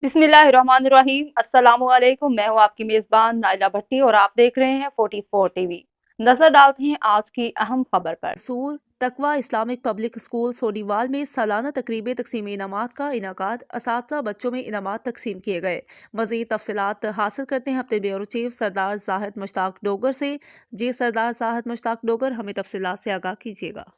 बिस्मिल्लाहिर्रहमानिर्रहीम। अस्सलामुअलैकुम। मैं हूँ आपकी मेज़बान नाइला भट्टी और आप देख रहे हैं 44 टीवी। नजर डालते हैं आज की अहम खबर पर। सूर तकवा इस्लामिक पब्लिक स्कूल सोडीवाल में सालाना तकरीब तकसीम इनामात का इनाकाद, असातिज़ा बच्चों में इनामात तकसीम किए गए। मज़ीद तफसीलात हासिल करते हैं अपने ब्यूरो चीफ सरदार ज़ाहिद मुश्ताक डोगर से। जी सरदार ज़ाहिद मुश्ताक डोगर, हमें तफसीलात से आगाह कीजिएगा।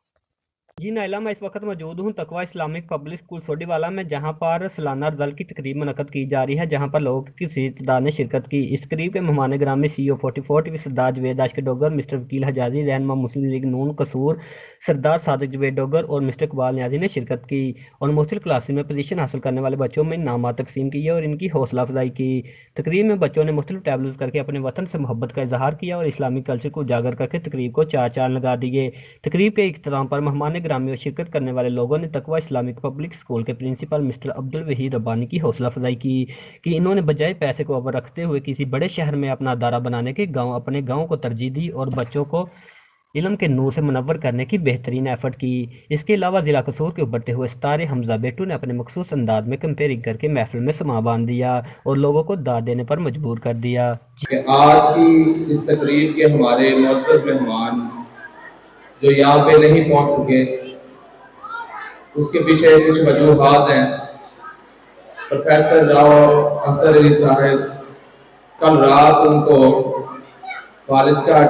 जी नाइला, मैं इस वक्त मौजूद हूँ तकवा इस्लामिक पब्लिक स्कूल सोडीवाला में, जहाँ पर सालाना रिजल्ट की तकरीब मुनक्कद की जा रही है, जहाँ पर लोगों की तादाद ने शिरकत की। इस तकरीब के मेहमान ग्रामी CEO 44 टीवी सरदार जवेद आशिक डोगर, मिस्टर वकील हजाजी, रहनुमा मुस्लिम लीग नून कसूर सरदार सादिक जवेद डोगर और मिस्टर इकबाल न्याजी ने शिरकत की और मुख्तलिफ क्लासेस में पोजीशन हासिल करने वाले बच्चों में इनामात तकसीम किए और इनकी हौसला अफजाई की। तकरीब में बच्चों ने मुख्तलिफ टैबलेट्स करके अपने वतन से मोहब्बत का इजहार किया और इस्लामिक कल्चर को उजागर करके तकरीब को चार चांद लगा दिए। तकरीब के इख्तिताम पर मेहमान ग्रामी और शिरकत करने वाले लोगों ने तकवा इस्लामिक पब्लिक स्कूल के प्रिंसिपल मिस्टर अब्दुल वहीद रब्बानी की हौसला अफजाई की कि इन्होंने बजाय पैसे को अव्वल रखते हुए किसी बड़े शहर में अपना अदारा बनाने के अपने गाँव को तरजीह दी और बच्चों को इल्म के नूर से मुनव्वर करने की बेहतरीन एफर्ट की। इसके अलावा जिला कसूर के उभरते हुए सितारे हमजा बेटू ने अपने मखसूस अंदाज में कंपेयरिंग करके महफिल में समा बांध दिया और लोगों को दाद देने पर मजबूर कर दिया। कि आज की इस तकरीब के हमारे मुअज़्ज़ज़ मेहमान जो यहाँ पे नहीं पहुँच सके, उसके पीछे कुछ वजूहात हैं। प्रोफेसर राव अख्तर अली साहब कल रात उनको कॉलेज का